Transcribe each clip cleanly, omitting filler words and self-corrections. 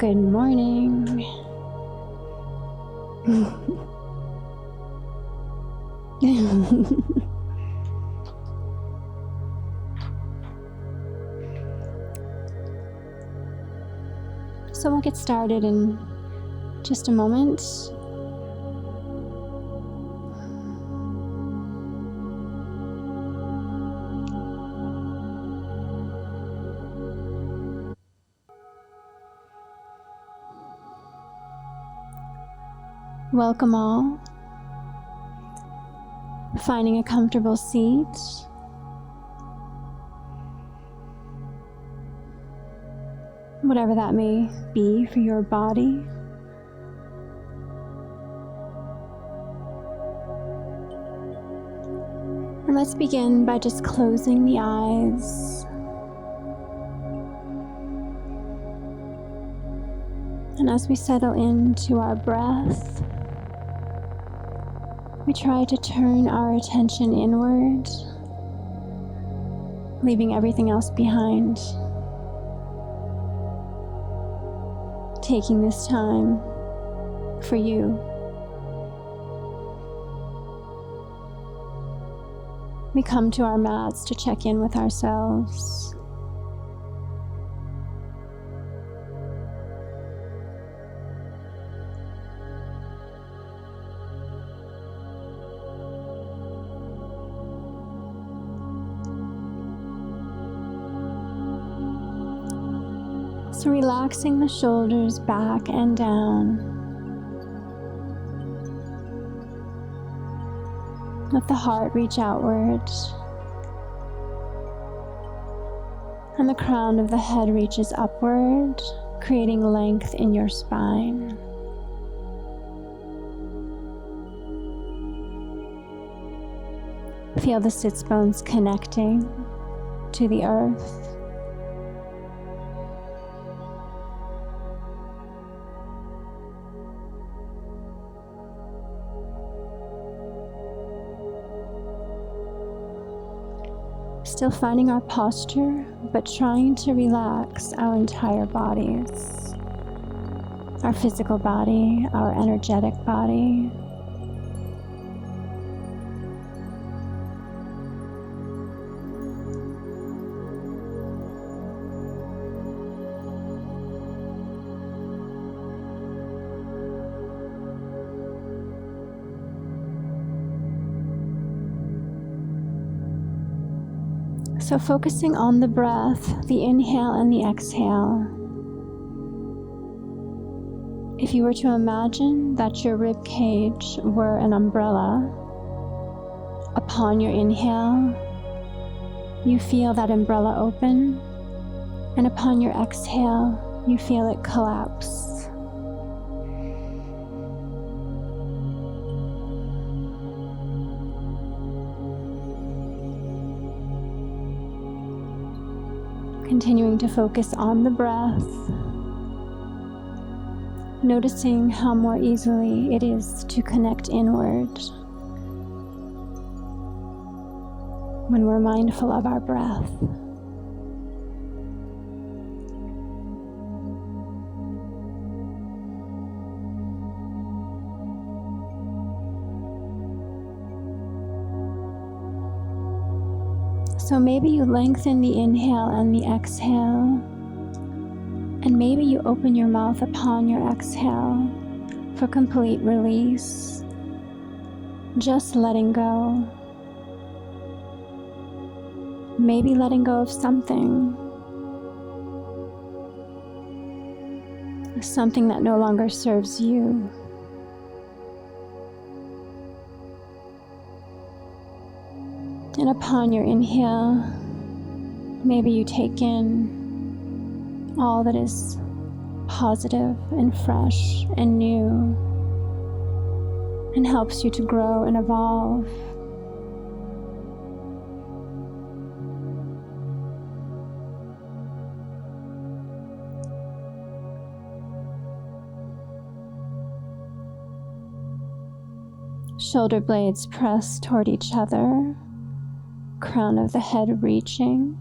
Good morning. So we'll get started in just a moment. Welcome all. Finding a comfortable seat. Whatever that may be for your body. And let's begin by just closing the eyes. And as we settle into our breath, we try to turn our attention inward, leaving everything else behind. Taking this time for you. We come to our mats to check in with ourselves. So relaxing the shoulders back and down. Let the heart reach outward. And the crown of the head reaches upward, creating length in your spine. Feel the sits bones connecting to the earth. Still finding our posture, but trying to relax our entire bodies. Our physical body, our energetic body. So focusing on the breath, the inhale and the exhale. If you were to imagine that your rib cage were an umbrella, upon your inhale, you feel that umbrella open, and upon your exhale, you feel it collapse. Continuing to focus on the breath, noticing how more easily it is to connect inward when we're mindful of our breath. So maybe you lengthen the inhale and the exhale, and maybe you open your mouth upon your exhale for complete release, just letting go. Maybe letting go of something that no longer serves you. And upon your inhale, maybe you take in all that is positive and fresh and new and helps you to grow and evolve. Shoulder blades press toward each other. Crown of the head reaching.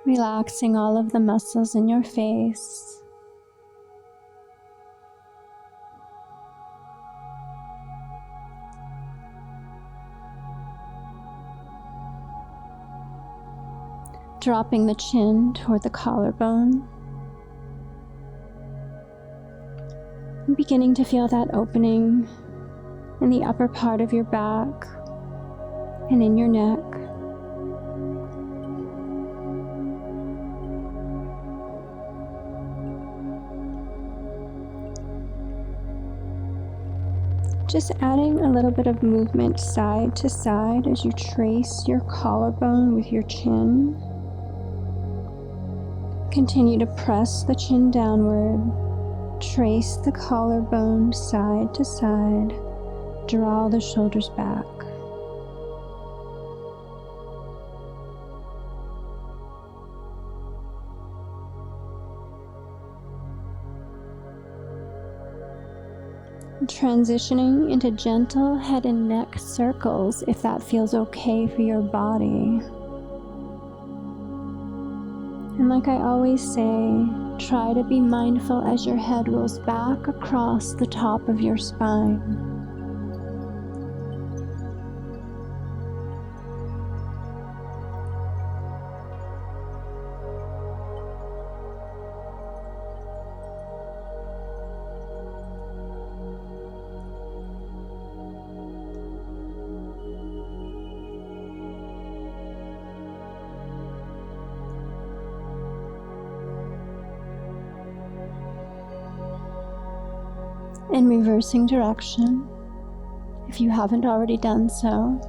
relaxing all of the muscles in your face. Dropping the chin toward the collarbone. And beginning to feel that opening in the upper part of your back and in your neck. Just adding a little bit of movement side to side as you trace your collarbone with your chin. Continue to press the chin downward, trace the collarbone side to side, draw the shoulders back. Transitioning into gentle head and neck circles if that feels okay for your body. And like I always say, try to be mindful as your head rolls back across the top of your spine. And reversing direction, if you haven't already done so.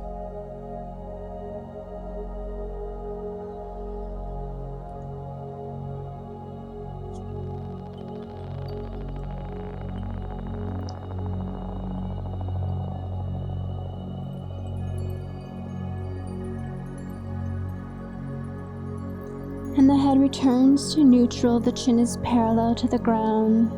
And the head returns to neutral, the chin is parallel to the ground.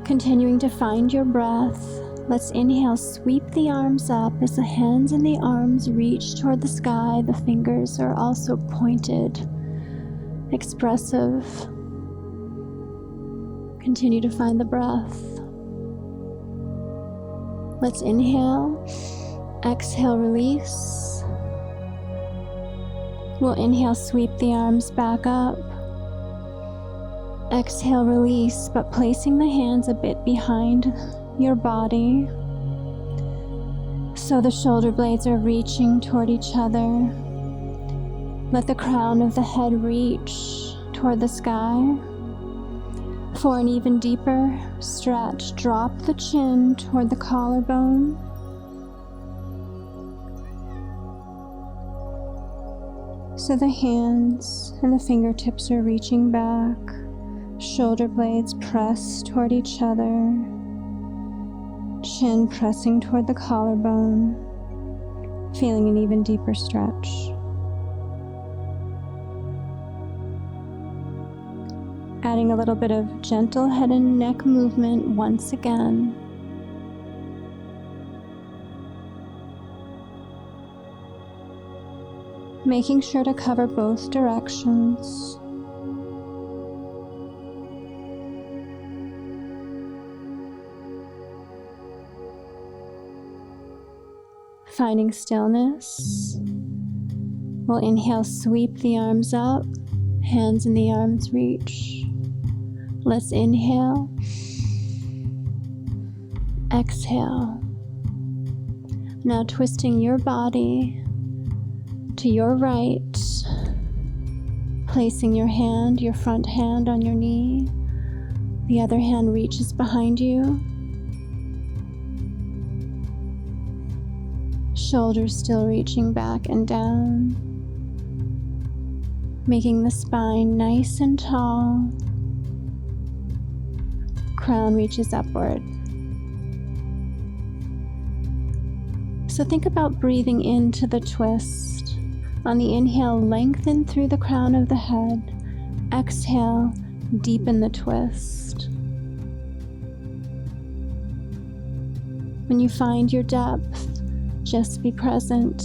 Continuing to find your breath, let's inhale, sweep the arms up as the hands and the arms reach toward the sky. The fingers are also pointed, expressive. Continue to find the breath. Let's inhale, exhale, release. We'll inhale, sweep the arms back up. Exhale, release, but placing the hands a bit behind your body so the shoulder blades are reaching toward each other. Let the crown of the head reach toward the sky. For an even deeper stretch, drop the chin toward the collarbone. So the hands and the fingertips are reaching back. Shoulder blades press toward each other, chin pressing toward the collarbone, feeling an even deeper stretch. Adding a little bit of gentle head and neck movement once again. Making sure to cover both directions. Finding stillness. We'll inhale, sweep the arms up, hands in the arms reach. Let's inhale, exhale. Now twisting your body to your right, placing your hand, your front hand on your knee. The other hand reaches behind you. Shoulders still reaching back and down, making the spine nice and tall. Crown reaches upward. So think about breathing into the twist. On the inhale, lengthen through the crown of the head. Exhale, deepen the twist. When you find your depth, just be present.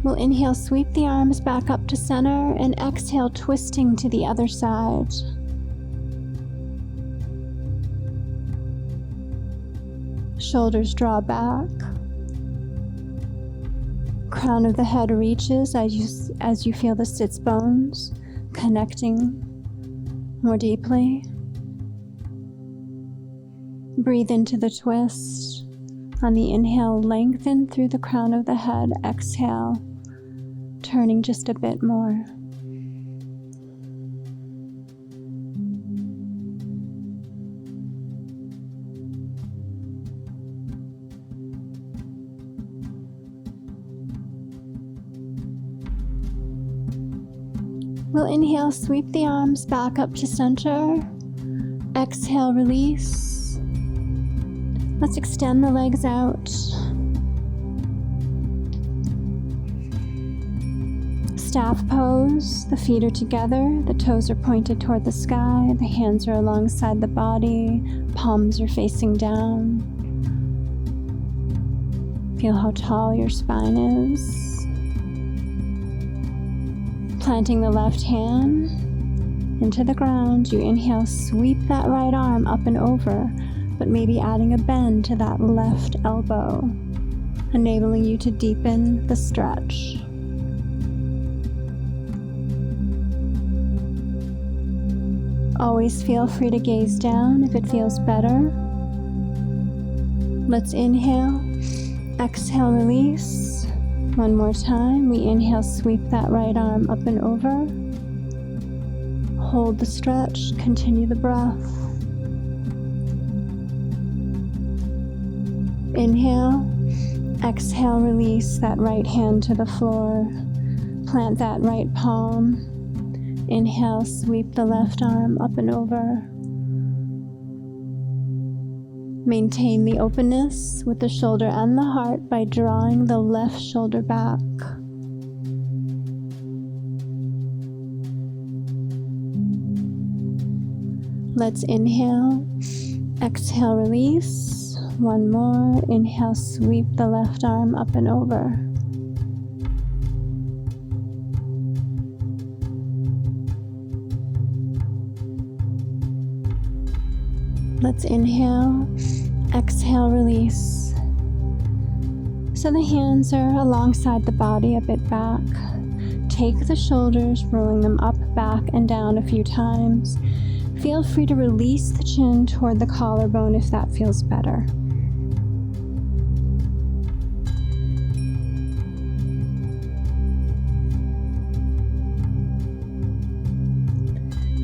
We'll inhale, sweep the arms back up to center, and exhale, twisting to the other side. Shoulders draw back. Crown of the head reaches as you feel the sits bones connecting more deeply. Breathe into the twist. On the inhale, lengthen through the crown of the head. Exhale, turning just a bit more. We'll inhale, sweep the arms back up to center. Exhale, release. Let's extend the legs out. Staff pose. The feet are together. The toes are pointed toward the sky. The hands are alongside the body. Palms are facing down. Feel how tall your spine is. Planting the left hand into the ground, you inhale, sweep that right arm up and over, but maybe adding a bend to that left elbow, enabling you to deepen the stretch. Always feel free to gaze down if it feels better. Let's inhale, exhale, release. One more time. We inhale, sweep that right arm up and over. Hold the stretch, continue the breath. Inhale, exhale, release that right hand to the floor. Plant that right palm. Inhale, sweep the left arm up and over. Maintain the openness with the shoulder and the heart by drawing the left shoulder back. Let's inhale, exhale, release. One more. Inhale, sweep the left arm up and over. Let's inhale, exhale, release. So the hands are alongside the body, a bit back. Take the shoulders, rolling them up, back, and down a few times. Feel free to release the chin toward the collarbone if that feels better.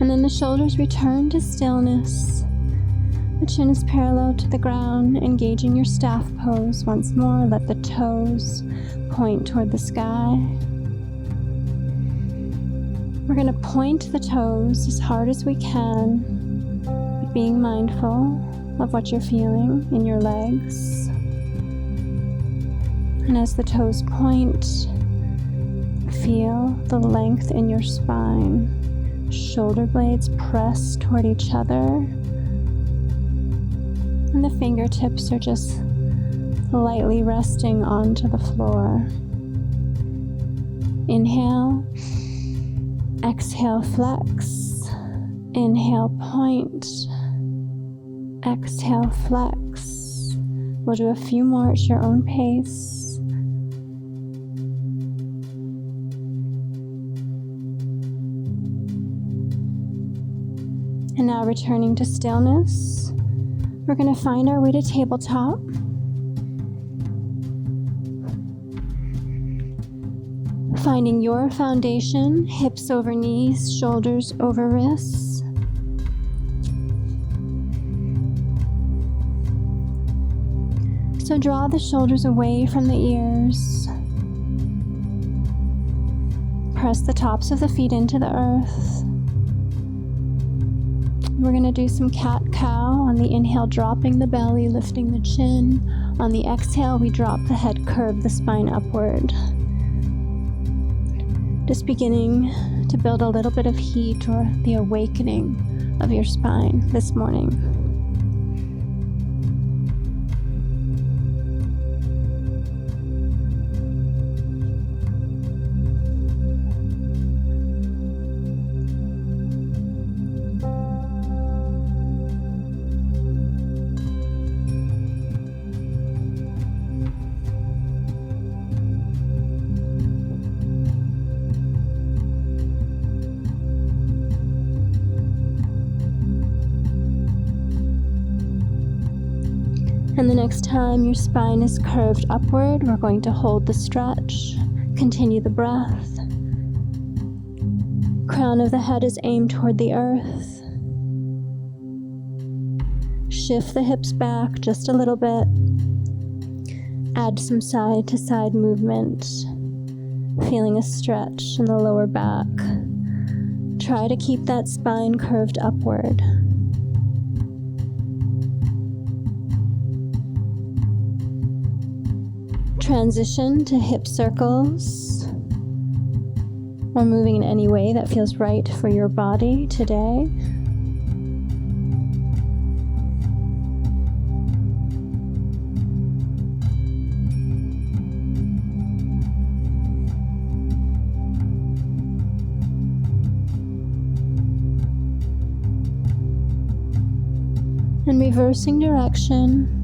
And then the shoulders return to stillness. The chin is parallel to the ground, engaging your staff pose once more. Let the toes point toward the sky. We're going to point the toes as hard as we can, but being mindful of what you're feeling in your legs. And as the toes point, feel the length in your spine. Shoulder blades press toward each other. And the fingertips are just lightly resting onto the floor. Inhale, exhale, flex. Inhale, point. Exhale, flex. We'll do a few more at your own pace. And now returning to stillness. We're going to find our way to tabletop. Finding your foundation, hips over knees, shoulders over wrists. So draw the shoulders away from the ears. Press the tops of the feet into the earth. We're going to do some cat-cow. On the inhale, dropping the belly, lifting the chin. On the exhale, we drop the head, curve the spine upward. Just beginning to build a little bit of heat or the awakening of your spine this morning. And the next time your spine is curved upward, we're going to hold the stretch. Continue the breath. Crown of the head is aimed toward the earth. Shift the hips back just a little bit. Add some side to side movement. Feeling a stretch in the lower back. Try to keep that spine curved upward. Transition to hip circles, or moving in any way that feels right for your body today. And reversing direction.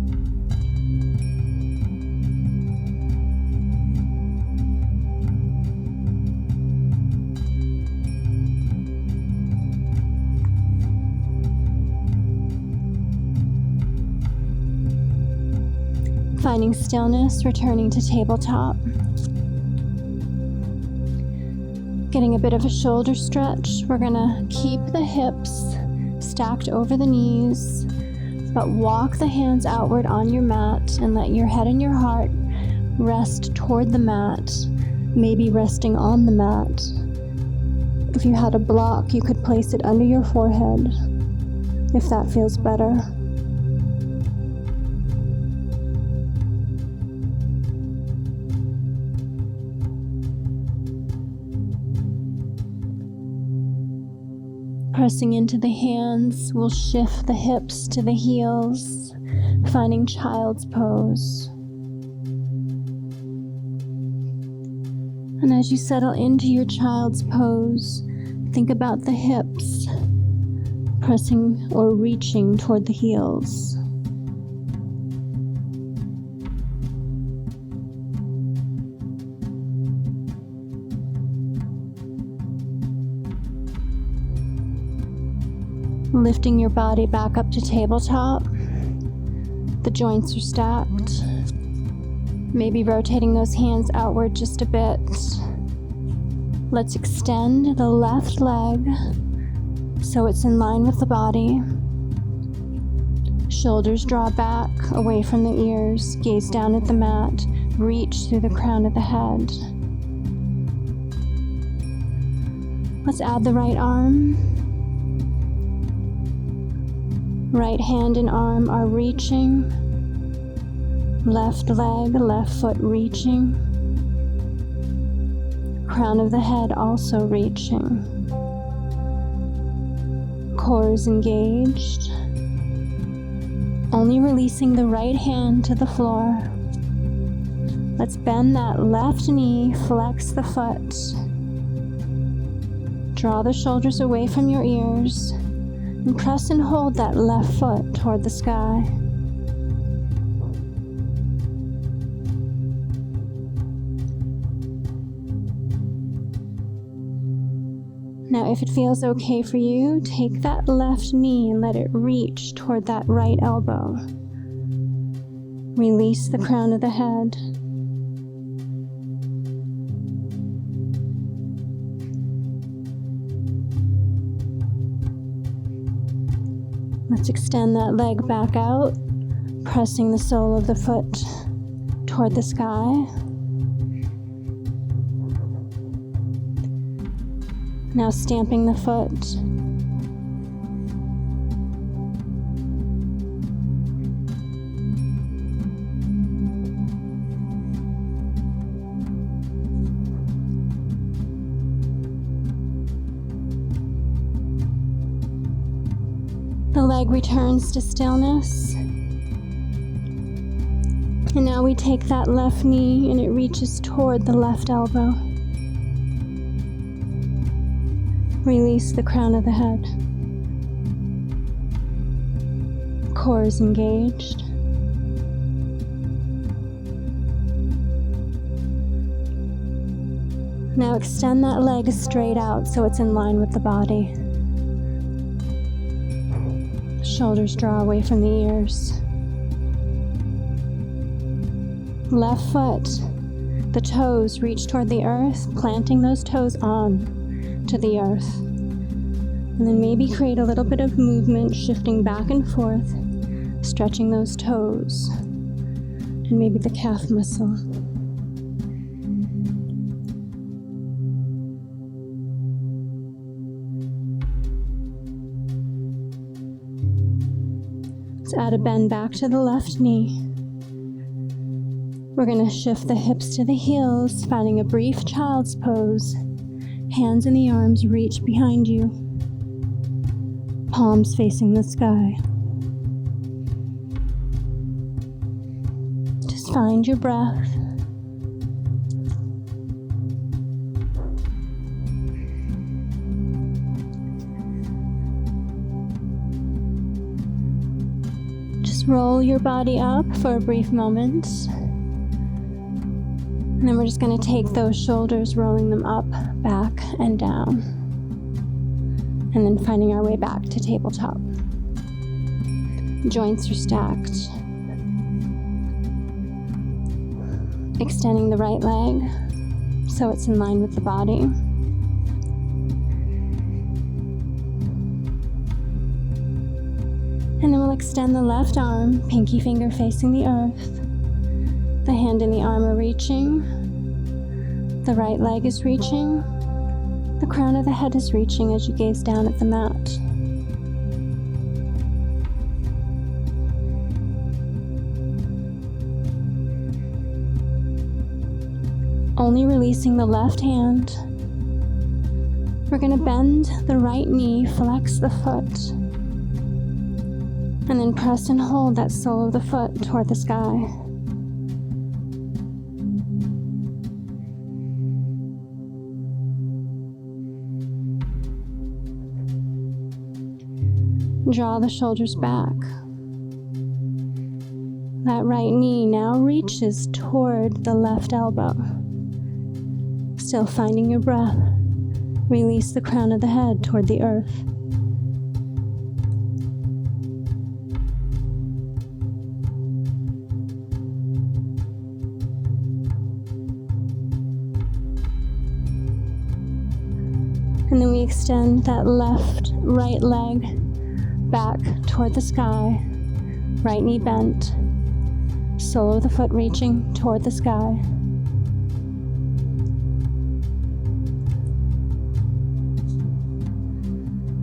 Finding stillness, returning to tabletop. Getting a bit of a shoulder stretch. We're gonna keep the hips stacked over the knees, but walk the hands outward on your mat and let your head and your heart rest toward the mat, maybe resting on the mat. If you had a block, you could place it under your forehead, if that feels better. Pressing into the hands, we'll shift the hips to the heels, finding child's pose. And as you settle into your child's pose, think about the hips pressing or reaching toward the heels. Lifting your body back up to tabletop. The joints are stacked. Maybe rotating those hands outward just a bit. Let's extend the left leg so it's in line with the body. Shoulders draw back away from the ears. Gaze down at the mat. Reach through the crown of the head. Let's add the right arm. Right hand and arm are reaching. Left leg, left foot reaching. Crown of the head also reaching. Core is engaged. Only releasing the right hand to the floor. Let's bend that left knee, flex the foot. Draw the shoulders away from your ears. And press and hold that left foot toward the sky. Now, if it feels okay for you, take that left knee and let it reach toward that right elbow. Release the crown of the head. Let's extend that leg back out, pressing the sole of the foot toward the sky. Now stamping the foot. The leg returns to stillness. And now we take that left knee and it reaches toward the left elbow. Release the crown of the head. Core is engaged. Now extend that leg straight out so it's in line with the body. Shoulders draw away from the ears. Left foot, the toes reach toward the earth, planting those toes on to the earth. And then maybe create a little bit of movement, shifting back and forth, stretching those toes, and maybe the calf muscle. Let's add a bend back to the left knee. We're going to shift the hips to the heels, finding a brief child's pose. Hands in the arms reach behind you. Palms facing the sky. Just find your breath. Just roll your body up for a brief moment. And then we're just going to take those shoulders, rolling them up, back, and down. And then finding our way back to tabletop. Joints are stacked. Extending the right leg so it's in line with the body. And then we'll extend the left arm, pinky finger facing the earth. The hand and the arm are reaching. The right leg is reaching. The crown of the head is reaching as you gaze down at the mat. Only releasing the left hand. We're going to bend the right knee, flex the foot, and then press and hold that sole of the foot toward the sky. Draw the shoulders back. That right knee now reaches toward the left elbow. Still finding your breath. Release the crown of the head toward the earth. And then we extend that right leg back toward the sky, right knee bent, sole of the foot reaching toward the sky.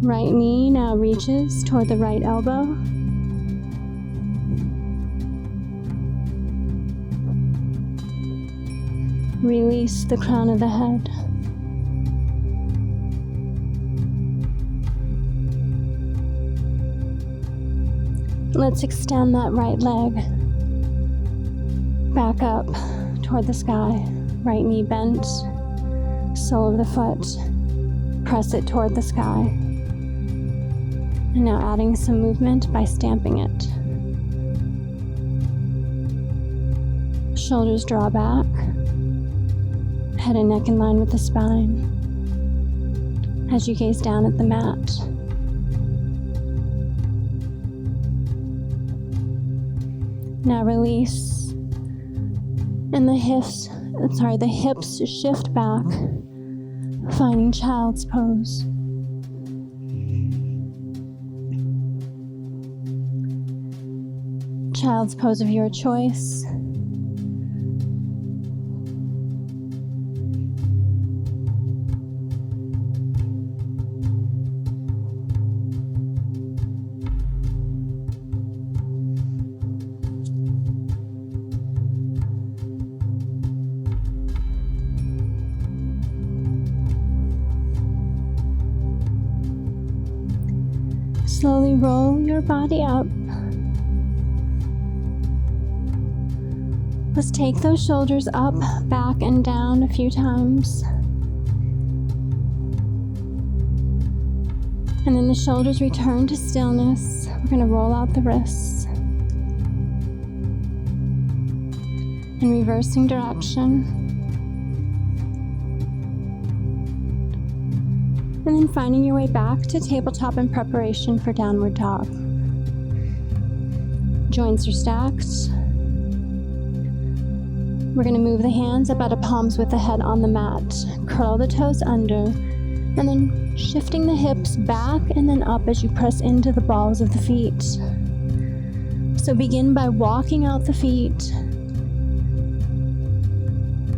Right knee now reaches toward the right elbow. Release the crown of the head. Let's extend that right leg back up toward the sky. Right knee bent, sole of the foot, press it toward the sky. And now adding some movement by stamping it. Shoulders draw back, head and neck in line with the spine as you gaze down at the mat. Now release, and the hips shift back, finding child's pose. Child's pose of your choice. Slowly roll your body up. Let's take those shoulders up, back, and down a few times. And then the shoulders return to stillness. We're going to roll out the wrists. And reversing direction. And then finding your way back to tabletop in preparation for downward dog. Joints are stacked. We're going to move the hands up out of palms with the head on the mat. Curl the toes under, and then shifting the hips back and then up as you press into the balls of the feet. So begin by walking out the feet,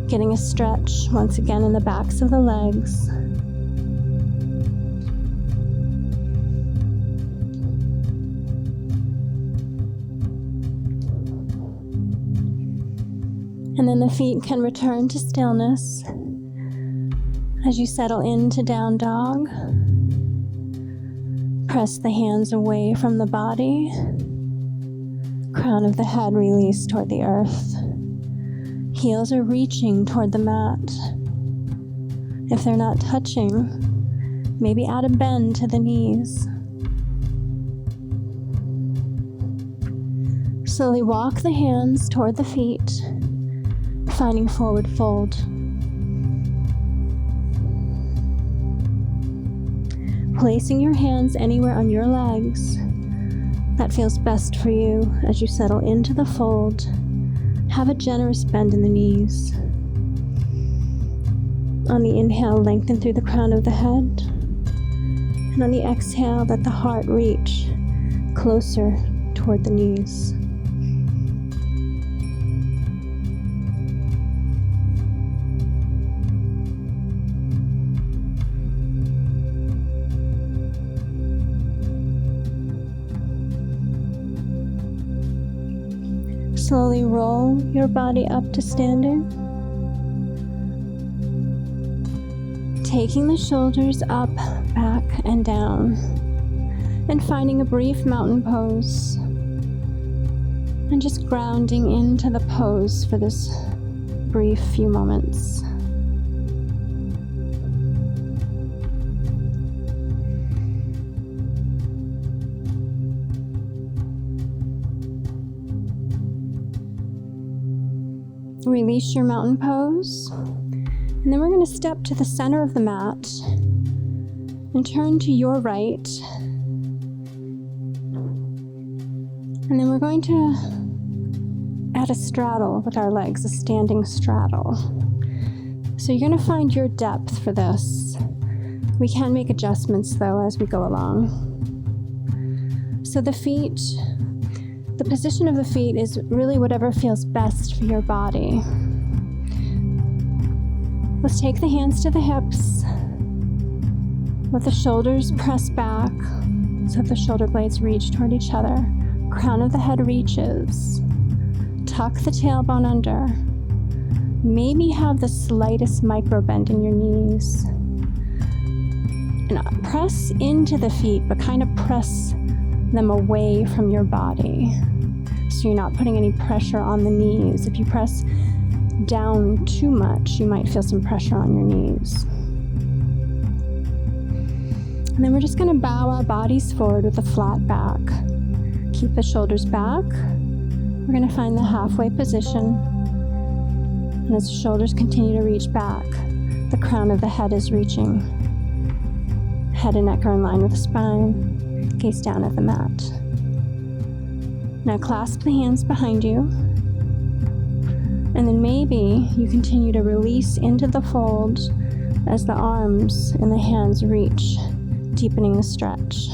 getting a stretch once again in the backs of the legs. And then the feet can return to stillness as you settle into down dog. Press the hands away from the body. Crown of the head released toward the earth. Heels are reaching toward the mat. If they're not touching, maybe add a bend to the knees. Slowly walk the hands toward the feet, finding forward fold. Placing your hands anywhere on your legs that feels best for you as you settle into the fold. Have a generous bend in the knees. On the inhale, lengthen through the crown of the head. And on the exhale, let the heart reach closer toward the knees. Slowly roll your body up to standing. Taking the shoulders up, back, and down. And finding a brief mountain pose. And just grounding into the pose for this brief few moments. Release your mountain pose, and then we're going to step to the center of the mat and turn to your right, and then we're going to add a straddle with our legs, a standing straddle. So you're going to find your depth for this. We can make adjustments though as we go along. So the position of the feet is really whatever feels best for your body. Let's take the hands to the hips. Let the shoulders press back so the shoulder blades reach toward each other. Crown of the head reaches. Tuck the tailbone under. Maybe have the slightest micro bend in your knees. And press into the feet, but kind of press them away from your body. So you're not putting any pressure on the knees. If you press down too much, you might feel some pressure on your knees. And then we're just going to bow our bodies forward with a flat back. Keep the shoulders back. We're going to find the halfway position. And as the shoulders continue to reach back, the crown of the head is reaching. Head and neck are in line with the spine. Gaze down at the mat. Now clasp the hands behind you. And then maybe you continue to release into the fold as the arms and the hands reach, deepening the stretch.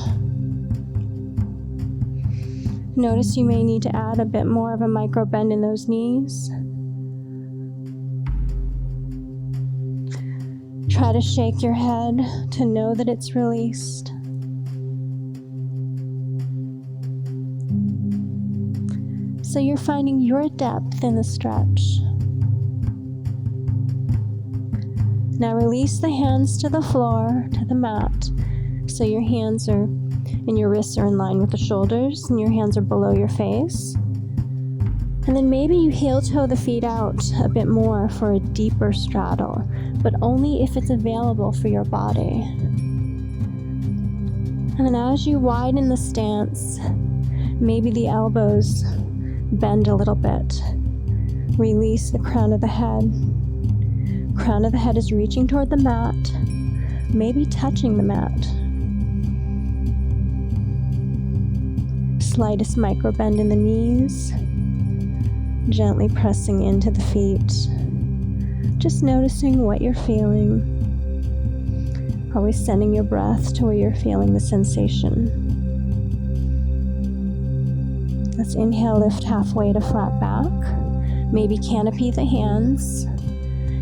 Notice you may need to add a bit more of a micro bend in those knees. Try to shake your head to know that it's released. So you're finding your depth in the stretch. Now release the hands to the floor, to the mat. So your hands are, and your wrists are in line with the shoulders, and your hands are below your face. And then maybe you heel toe the feet out a bit more for a deeper straddle, but only if it's available for your body. And then as you widen the stance, maybe the elbows bend a little bit. Release the crown of the head. Crown of the head is reaching toward the mat, maybe touching the mat. Slightest micro bend in the knees. Gently pressing into the feet. Just noticing what you're feeling. Always sending your breath to where you're feeling the sensation. Let's inhale, lift halfway to flat back. Maybe canopy the hands.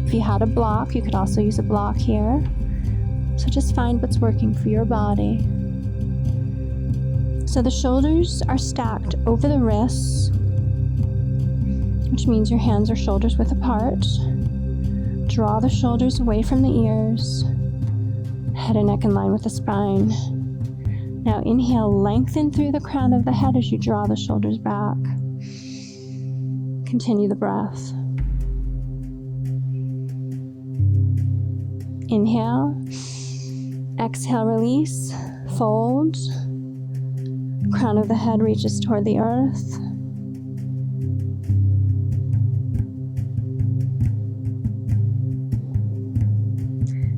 If you had a block, you could also use a block here. So just find what's working for your body. So the shoulders are stacked over the wrists, which means your hands are shoulders width apart. Draw the shoulders away from the ears. Head and neck in line with the spine. Now inhale, lengthen through the crown of the head as you draw the shoulders back. Continue the breath. Inhale. Exhale, release. Fold. Crown of the head reaches toward the earth.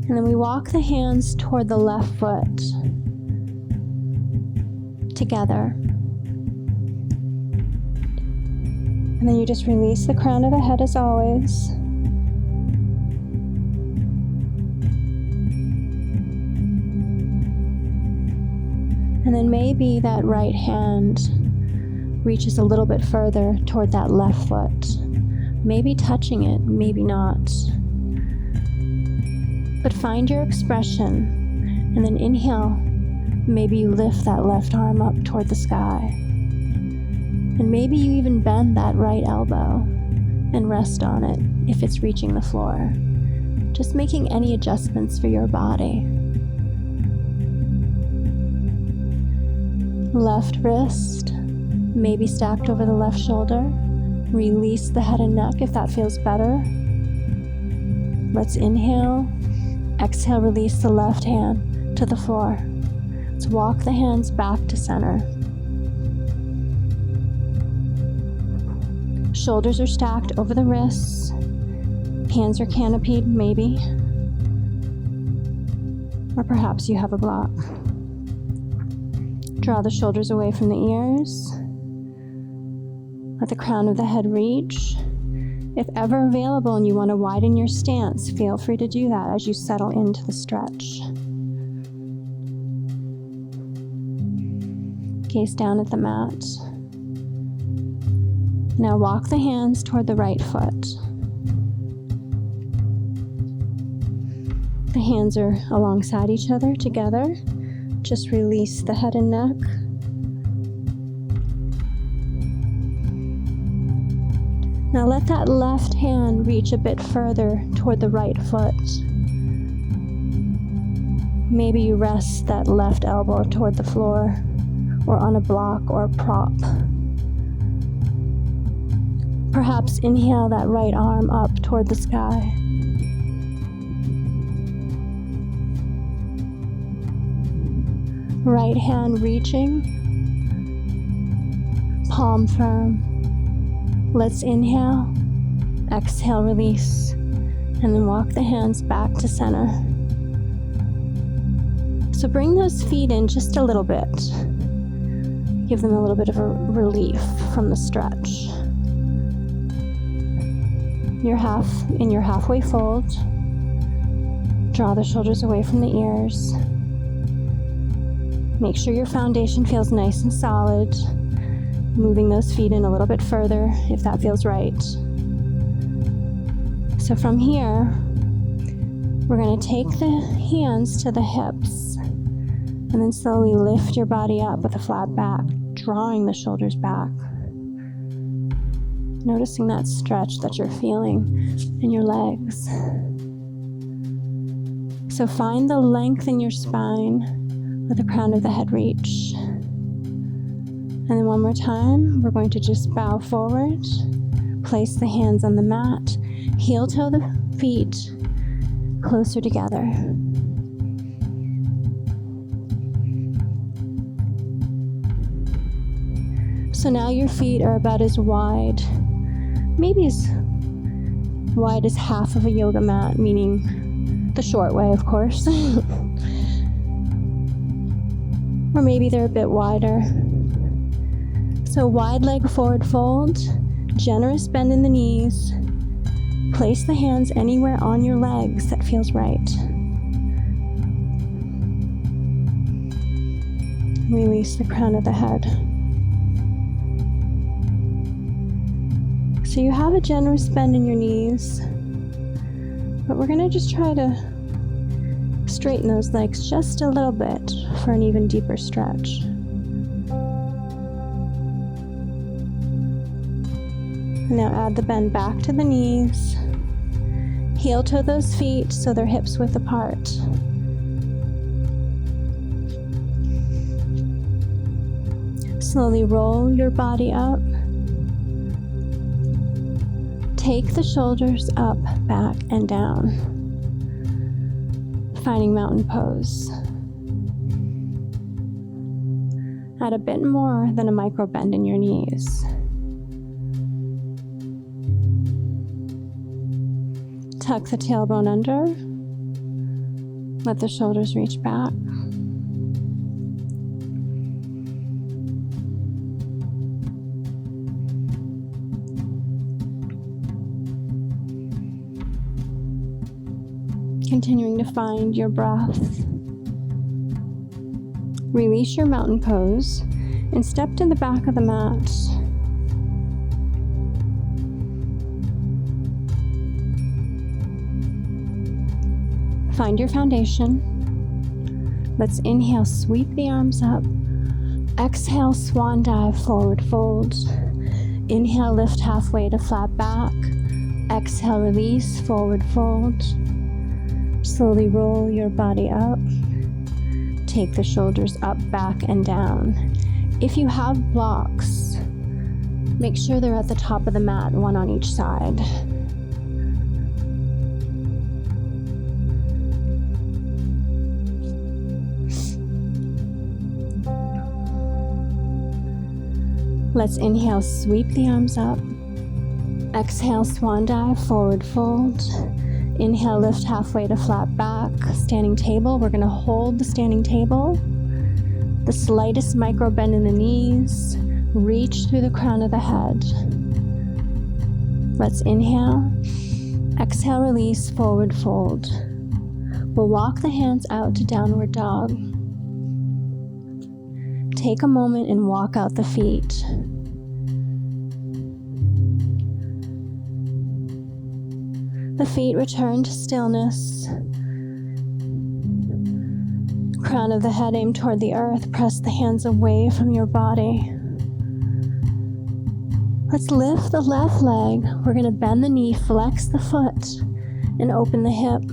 And then we walk the hands toward the left foot. Together. And then you just release the crown of the head as always. And then maybe that right hand reaches a little bit further toward that left foot. Maybe touching it, maybe not. But find your expression, and then inhale. Maybe you lift that left arm up toward the sky. And maybe you even bend that right elbow and rest on it if it's reaching the floor. Just making any adjustments for your body. Left wrist, maybe stacked over the left shoulder. Release the head and neck if that feels better. Let's inhale. Exhale, release the left hand to the floor. Let's walk the hands back to center. Shoulders are stacked over the wrists. Hands are canopied, maybe. Or perhaps you have a block. Draw the shoulders away from the ears. Let the crown of the head reach. If ever available and you want to widen your stance, feel free to do that as you settle into the stretch. Gaze down at the mat. Now walk the hands toward the right foot. The hands are alongside each other together. Just release the head and neck. Now let that left hand reach a bit further toward the right foot. Maybe you rest that left elbow toward the floor or on a block or a prop. Perhaps inhale that right arm up toward the sky. Right hand reaching, palm firm. Let's inhale, exhale, release, and then walk the hands back to center. So bring those feet in just a little bit. Give them a little bit of a relief from the stretch. In your halfway fold, draw the shoulders away from the ears. Make sure your foundation feels nice and solid. Moving those feet in a little bit further if that feels right. So from here, we're going to take the hands to the hips and then slowly lift your body up with a flat back, drawing the shoulders back. Noticing that stretch that you're feeling in your legs. So find the length in your spine, let the crown of the head reach. And then one more time, we're going to just bow forward, place the hands on the mat, heel toe the feet closer together. So now your feet are about as wide, maybe as wide as half of a yoga mat, meaning the short way, of course. Or maybe they're a bit wider. So wide leg forward fold, Generous bend in the knees. Place the hands anywhere on your legs that feels right. Release the crown of the head. So you have a generous bend in your knees, but we're going to just try to straighten those legs just a little bit for an even deeper stretch. And now add the bend back to the knees. Heel toe those feet so they're hips width apart. Slowly roll your body up. Take the shoulders up, back, and down. Finding mountain pose. Add a bit more than a micro bend in your knees. Tuck the tailbone under. Let the shoulders reach back. Continuing to find your breath. Release your mountain pose and step to the back of the mat. Find your foundation. Let's inhale, sweep the arms up. Exhale, swan dive, forward fold. Inhale, lift halfway to flat back. Exhale, release, forward fold. Slowly roll your body up. Take the shoulders up, back, and down. If you have blocks, make sure they're at the top of the mat, one on each side. Let's inhale, sweep the arms up. Exhale, swan dive, forward fold. Inhale, lift halfway to flat back. Standing table, we're gonna hold the standing table. The slightest micro bend in the knees. Reach through the crown of the head. Let's inhale. Exhale, release, forward fold. We'll walk the hands out to downward dog. Take a moment and walk out the feet. The feet return to stillness. Crown of the head aim toward the earth. Press the hands away from your body. Let's lift the left leg. We're going to bend the knee, flex the foot, and open the hip.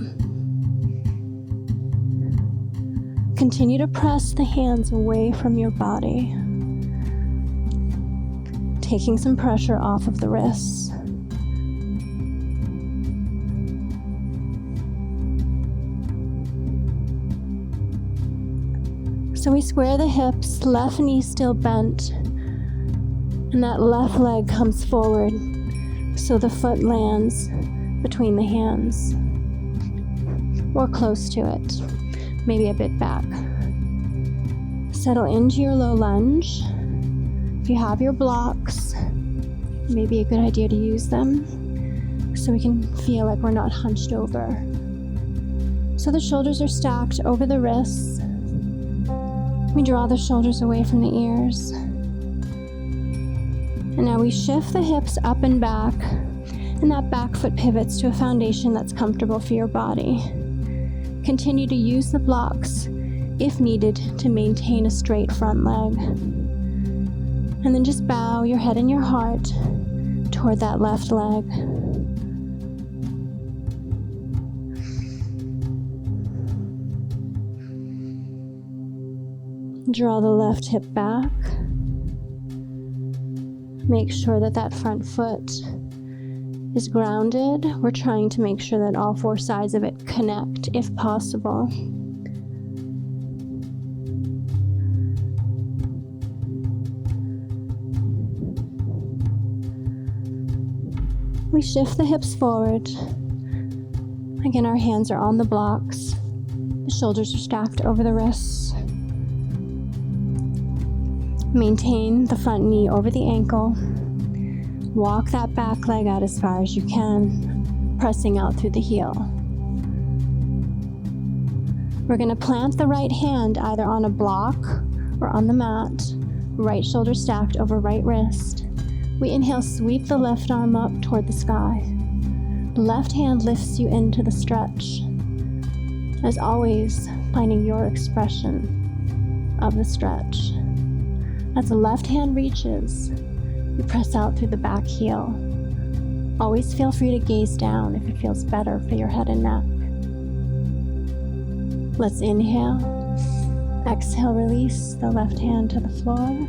Continue to press the hands away from your body, taking some pressure off of the wrists. So we square the hips, left knee still bent, and that left leg comes forward so the foot lands between the hands, or close to it, maybe a bit back. Settle into your low lunge. If you have your blocks, maybe a good idea to use them so we can feel like we're not hunched over. So the shoulders are stacked over the wrists. We draw the shoulders away from the ears. And now we shift the hips up and back, and that back foot pivots to a foundation that's comfortable for your body. Continue to use the blocks, if needed, to maintain a straight front leg. And then just bow your head and your heart toward that left leg. Draw the left hip back. Make sure that that front foot is grounded. We're trying to make sure that all four sides of it connect if possible. We shift the hips forward. Again, our hands are on the blocks. The shoulders are stacked over the wrists. Maintain the front knee over the ankle. Walk that back leg out as far as you can, pressing out through the heel. We're going to plant the right hand either on a block or on the mat, right shoulder stacked over right wrist. We inhale, sweep the left arm up toward the sky. The left hand lifts you into the stretch. As always, finding your expression of the stretch. As the left hand reaches, you press out through the back heel. Always feel free to gaze down if it feels better for your head and neck. Let's inhale. Exhale, release the left hand to the floor.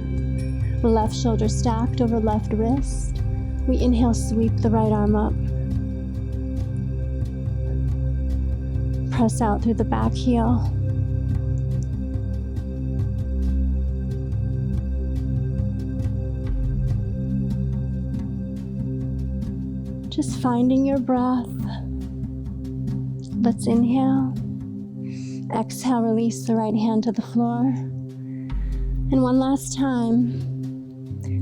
Left shoulder stacked over left wrist. We inhale, sweep the right arm up. Press out through the back heel. Just finding your breath. Let's inhale. Exhale, release the right hand to the floor. And one last time,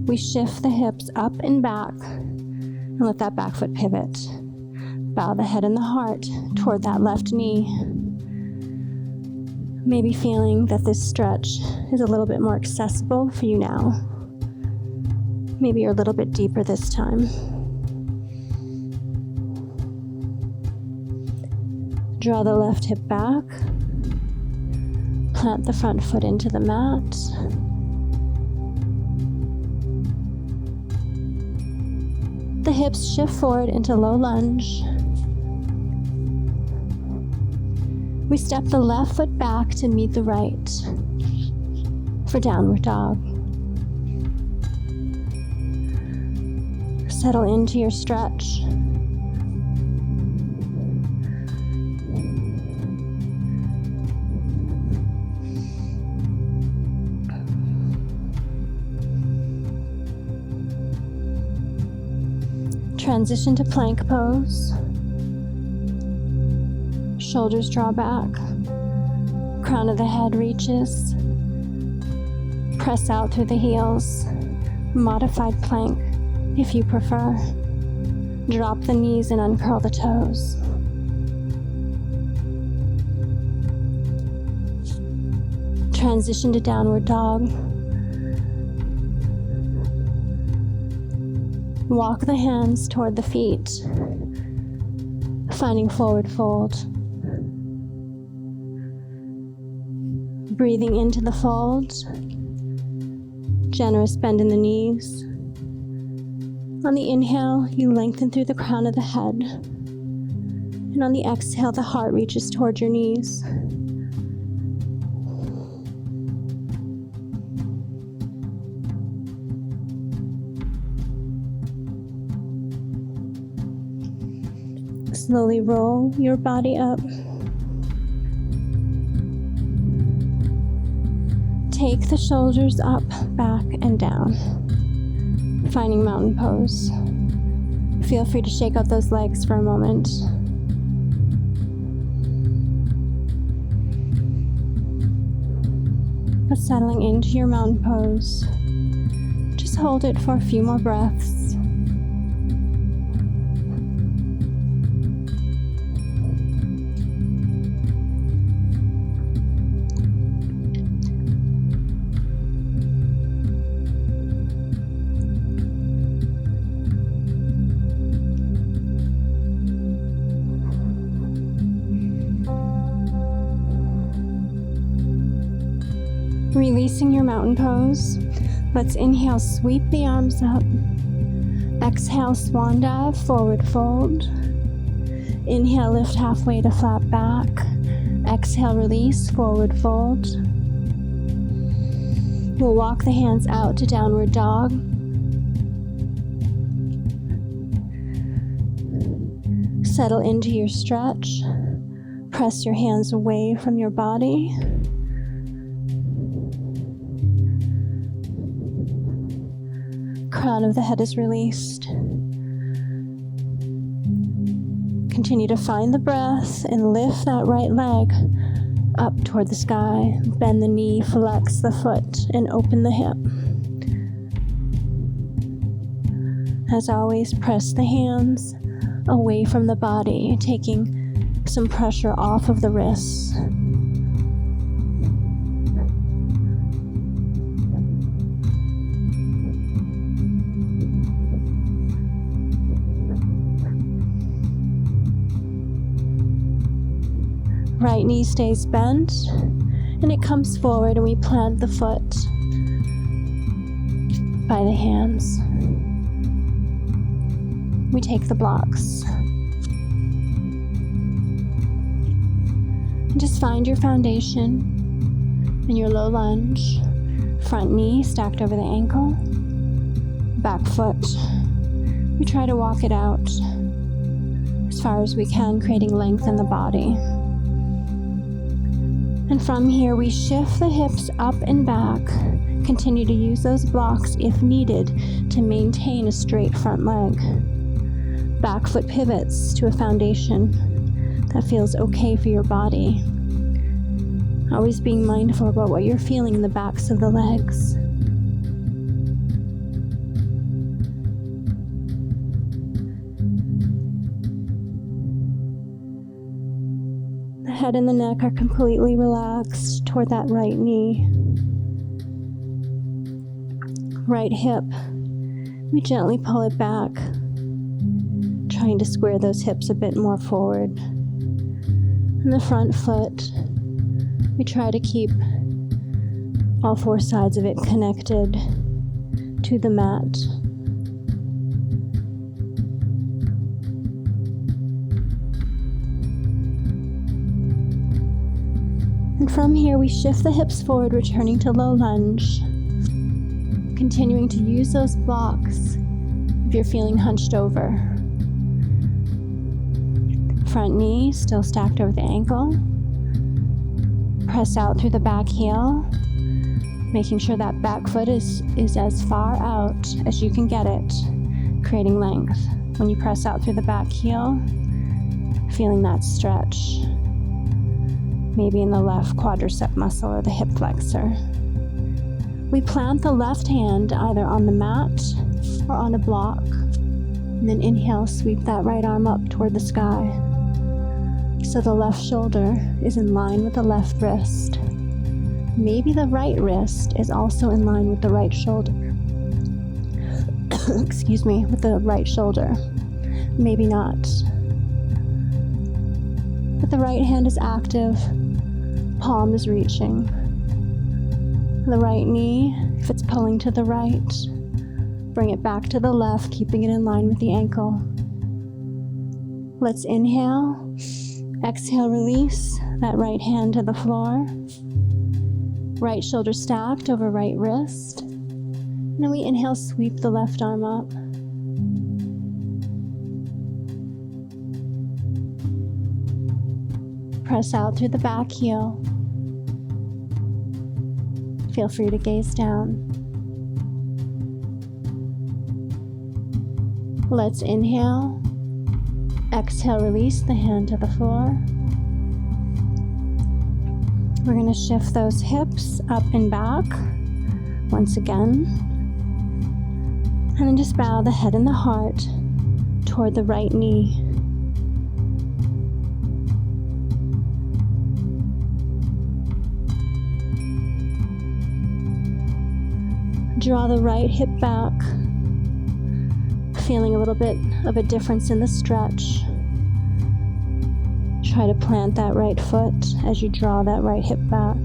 we shift the hips up and back and let that back foot pivot. Bow the head and the heart toward that left knee. Maybe feeling that this stretch is a little bit more accessible for you now. Maybe you're a little bit deeper this time. Draw the left hip back. Plant the front foot into the mat. The hips shift forward into low lunge. We step the left foot back to meet the right for downward dog. Settle into your stretch. Transition to plank pose. Shoulders draw back. Crown of the head reaches. Press out through the heels. Modified plank if you prefer. Drop the knees and uncurl the toes. Transition to downward dog. Walk the hands toward the feet, finding forward fold. Breathing into the fold, generous bend in the knees. On the inhale, you lengthen through the crown of the head. And on the exhale, the heart reaches toward your knees. Slowly roll your body up. Take the shoulders up, back, and down. Finding mountain pose. Feel free to shake out those legs for a moment. But settling into your mountain pose, just hold it for a few more breaths. Releasing your mountain pose, let's inhale, sweep the arms up. Exhale, swan dive, forward fold. Inhale, lift halfway to flat back. Exhale, release, forward fold. We'll walk the hands out to downward dog. Settle into your stretch. Press your hands away from your body. Crown of the head is released. Continue to find the breath and lift that right leg up toward the sky. Bend the knee, flex the foot, and open the hip. As always, press the hands away from the body, taking some pressure off of the wrists. Right knee stays bent, and it comes forward, and we plant the foot by the hands. We take the blocks. And just find your foundation in your low lunge. Front knee stacked over the ankle. Back foot. We try to walk it out as far as we can, creating length in the body. And from here, we shift the hips up and back. Continue to use those blocks if needed to maintain a straight front leg. Back foot pivots to a foundation that feels okay for your body. Always being mindful about what you're feeling in the backs of the legs. The head and the neck are completely relaxed toward that right knee. Right hip, we gently pull it back, trying to square those hips a bit more forward. And the front foot, we try to keep all four sides of it connected to the mat. And from here, we shift the hips forward, returning to low lunge. Continuing to use those blocks if you're feeling hunched over. Front knee still stacked over the ankle. Press out through the back heel, making sure that back foot is as far out as you can get it, creating length. When you press out through the back heel, feeling that stretch, maybe in the left quadricep muscle or the hip flexor. We plant the left hand either on the mat or on a block, and then inhale, sweep that right arm up toward the sky. So the left shoulder is in line with the left wrist. Maybe the right wrist is also in line with the right shoulder. Excuse me, with the right shoulder. Maybe not. But the right hand is active, palm is reaching. The right knee, if it's pulling to the right, bring it back to the left, keeping it in line with the ankle. Let's inhale, exhale, release that right hand to the floor. Right shoulder stacked over right wrist. And then we inhale, sweep the left arm up. Press out through the back heel. Feel free to gaze down. Let's inhale. Exhale, release the hand to the floor. We're going to shift those hips up and back once again. And then just bow the head and the heart toward the right knee. Draw the right hip back, feeling a little bit of a difference in the stretch. Try to plant that right foot as you draw that right hip back.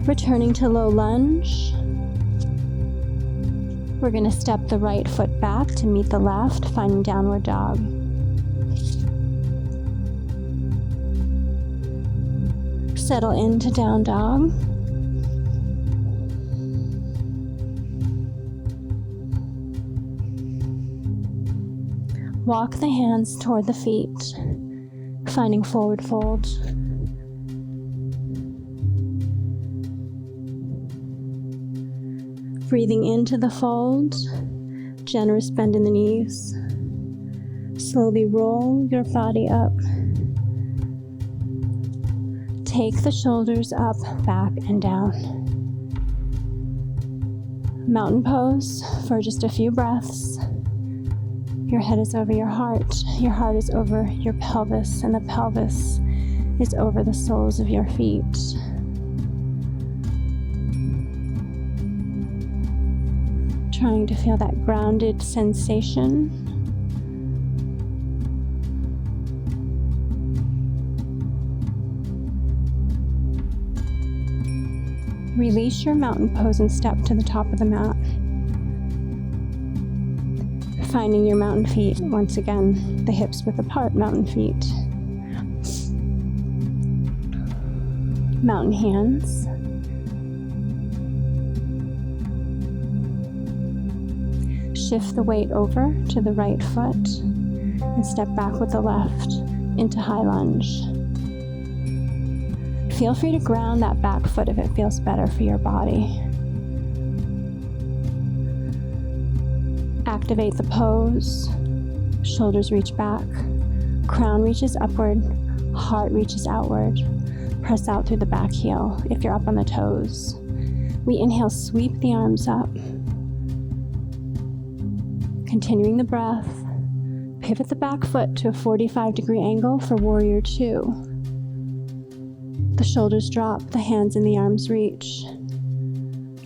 Returning to low lunge. We're going to step the right foot back to meet the left, finding downward dog. Settle into down dog. Walk the hands toward the feet, finding forward fold. Breathing into the fold, generous bend in the knees. Slowly roll your body up. Take the shoulders up, back, and down. Mountain pose for just a few breaths. Your head is over your heart is over your pelvis, and the pelvis is over the soles of your feet. Trying to feel that grounded sensation. Release your mountain pose and step to the top of the mat. Finding your mountain feet, once again, the hips width apart, mountain feet. Mountain hands. Shift the weight over to the right foot and step back with the left into high lunge. Feel free to ground that back foot if it feels better for your body. Activate the pose. Shoulders reach back. Crown reaches upward. Heart reaches outward. Press out through the back heel if you're up on the toes. We inhale, sweep the arms up. Continuing the breath. Pivot the back foot to a 45-degree angle for warrior two. The shoulders drop, the hands and the arms reach.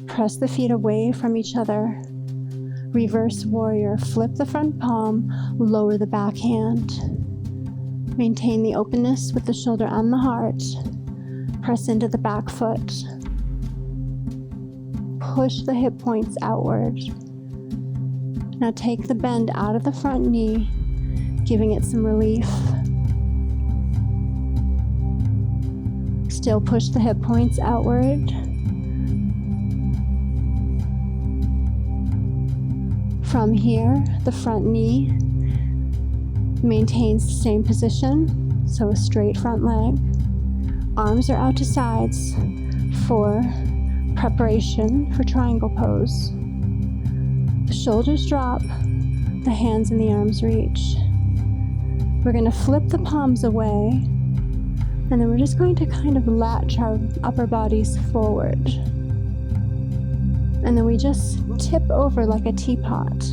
Press the feet away from each other. Reverse warrior, flip the front palm, lower the back hand. Maintain the openness with the shoulder and the heart. Press into the back foot. Push the hip points outward. Now take the bend out of the front knee, giving it some relief. Still push the hip points outward. From here, the front knee maintains the same position, so a straight front leg. Arms are out to sides for preparation for triangle pose. The shoulders drop, the hands and the arms reach. We're going to flip the palms away. And then we're just going to kind of latch our upper bodies forward. And then we just tip over like a teapot.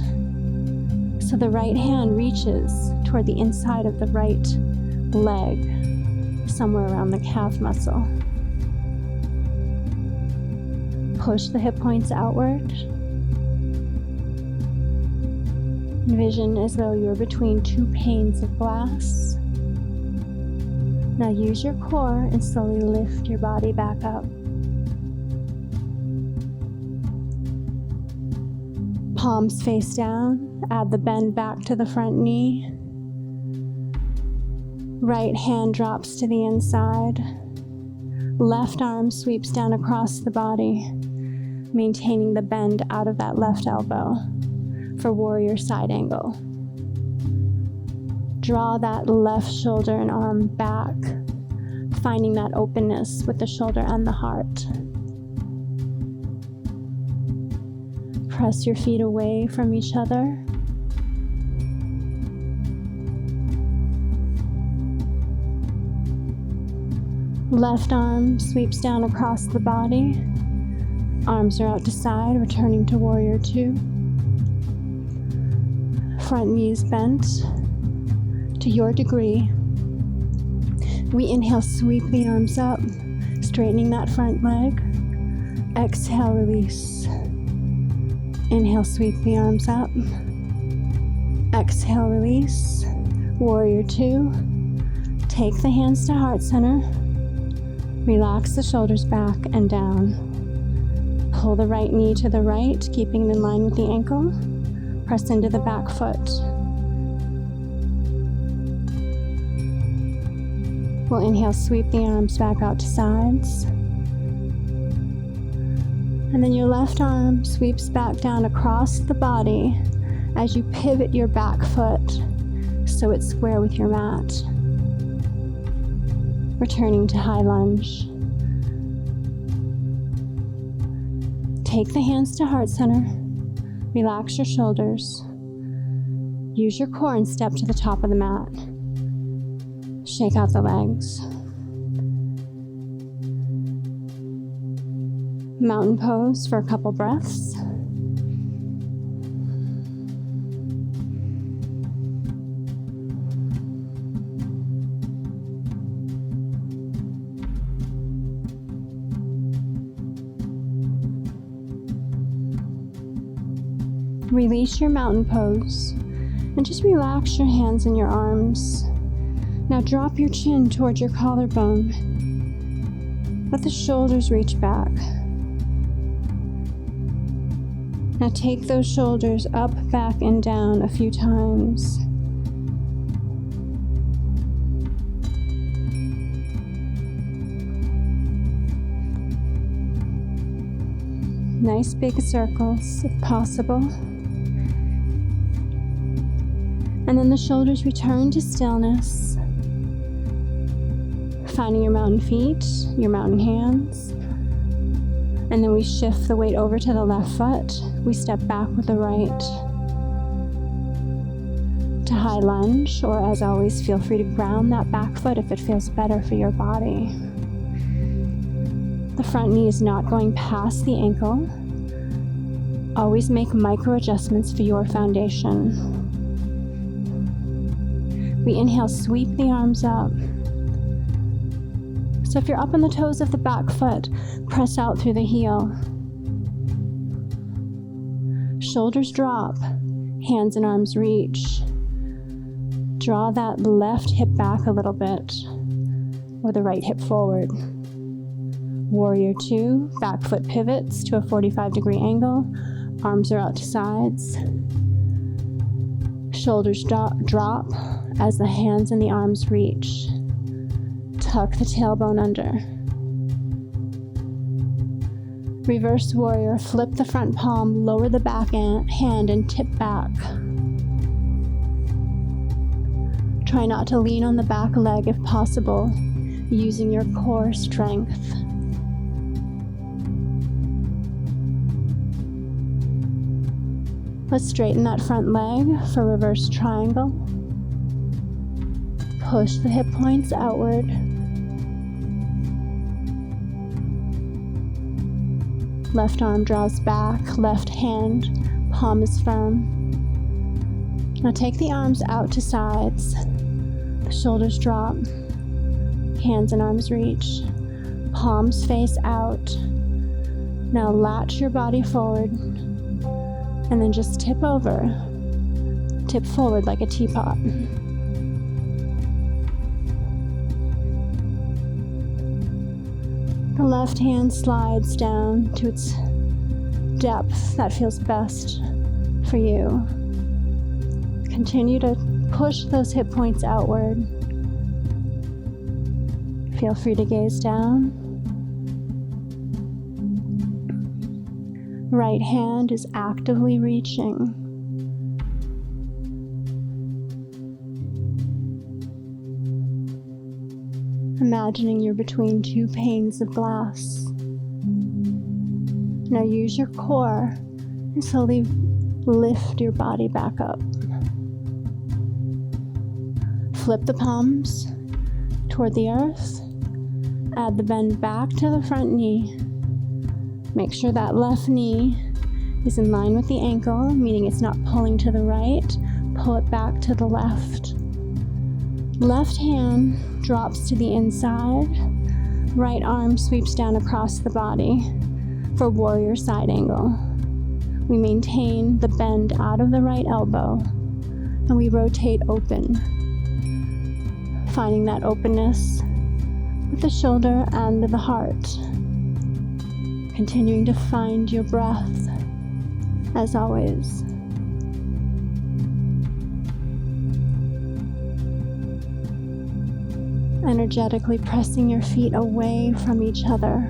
So the right hand reaches toward the inside of the right leg, somewhere around the calf muscle. Push the hip points outward. Envision as though you're between two panes of glass. Now use your core and slowly lift your body back up. Palms face down, add the bend back to the front knee. Right hand drops to the inside. Left arm sweeps down across the body, maintaining the bend out of that left elbow for warrior side angle. Draw that left shoulder and arm back, finding that openness with the shoulder and the heart. Press your feet away from each other. Left arm sweeps down across the body. Arms are out to side, returning to warrior two. Front knees bent. To your degree. We inhale, sweep the arms up, straightening that front leg. Exhale, release. Inhale, sweep the arms up. Exhale, release. Warrior two. Take the hands to heart center. Relax the shoulders back and down. Pull the right knee to the right, keeping it in line with the ankle. Press into the back foot. We'll inhale, sweep the arms back out to sides. And then your left arm sweeps back down across the body as you pivot your back foot so it's square with your mat. Returning to high lunge. Take the hands to heart center. Relax your shoulders. Use your core and step to the top of the mat. Shake out the legs. Mountain pose for a couple breaths. Release your mountain pose and just relax your hands and your arms. Now drop your chin towards your collarbone. Let the shoulders reach back. Now take those shoulders up, back, and down a few times. Nice big circles if possible. And then the shoulders return to stillness. Finding your mountain feet, your mountain hands. And then we shift the weight over to the left foot. We step back with the right. To high lunge, or as always, feel free to ground that back foot if it feels better for your body. The front knee is not going past the ankle. Always make micro adjustments for your foundation. We inhale, sweep the arms up. So if you're up on the toes of the back foot, press out through the heel. Shoulders drop, hands and arms reach. Draw that left hip back a little bit, or the right hip forward. Warrior 2, back foot pivots to a 45-degree angle. Arms are out to sides. Shoulders drop as the hands and the arms reach. Tuck the tailbone under. Reverse warrior, flip the front palm, lower the back hand and tip back. Try not to lean on the back leg if possible, using your core strength. Let's straighten that front leg for reverse triangle. Push the hip points outward. Left arm draws back, left hand, palm is firm. Now take the arms out to sides. The shoulders drop. Hands and arms reach. Palms face out. Now latch your body forward. And then just tip over. Tip forward like a teapot. The left hand slides down to its depth that feels best for you. Continue to push those hip points outward. Feel free to gaze down. Right hand is actively reaching. Imagining you're between two panes of glass. Now use your core and slowly lift your body back up. Flip the palms toward the earth. Add the bend back to the front knee. Make sure that left knee is in line with the ankle, meaning it's not pulling to the right. Pull it back to the left. Left hand drops to the inside. Right arm sweeps down across the body for warrior side angle. We maintain the bend out of the right elbow and we rotate open, finding that openness with the shoulder and the heart. Continuing to find your breath as always. Energetically pressing your feet away from each other.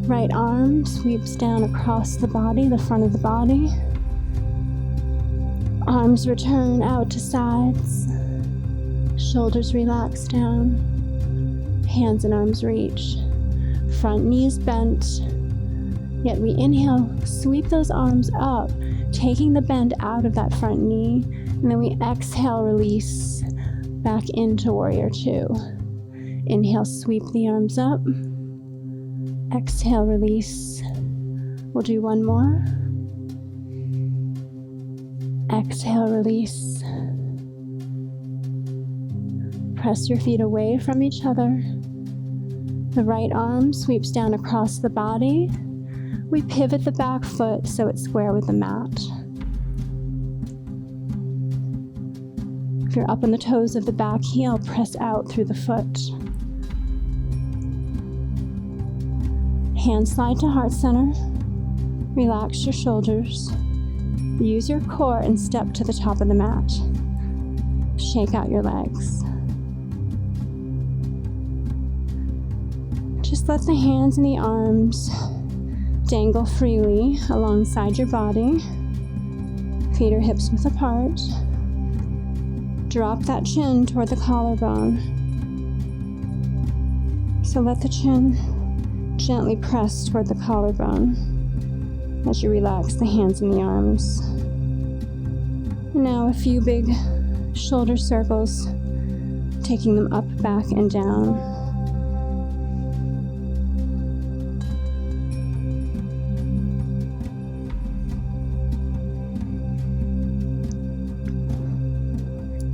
Right arm sweeps down across the body, the front of the body. Arms return out to sides. Shoulders relax down. Hands and arms reach. Front knees bent. Yet we inhale, sweep those arms up, taking the bend out of that front knee, and then we exhale, release back into Warrior Two. Inhale, sweep the arms up. Exhale, release. We'll do one more. Exhale, release. Press your feet away from each other. The right arm sweeps down across the body. We pivot the back foot so it's square with the mat. If you're up on the toes of the back heel, press out through the foot. Hand slide to heart center. Relax your shoulders. Use your core and step to the top of the mat. Shake out your legs. Just let the hands and the arms dangle freely alongside your body. Feet or hips width apart. Drop that chin toward the collarbone. So let the chin gently press toward the collarbone as you relax the hands and the arms. And now a few big shoulder circles, taking them up, back, and down.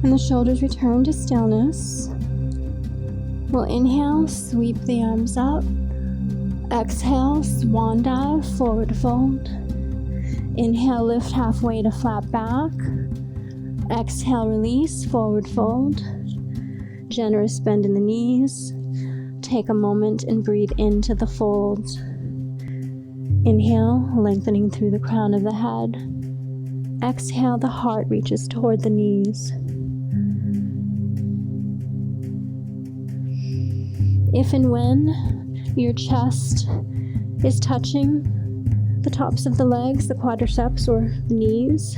And the shoulders return to stillness. We'll inhale, sweep the arms up. Exhale, swan dive, forward fold. Inhale, lift halfway to flat back. Exhale, release, forward fold. Generous bend in the knees. Take a moment and breathe into the fold. Inhale, lengthening through the crown of the head. Exhale, the heart reaches toward the knees. If and when your chest is touching the tops of the legs, the quadriceps or the knees,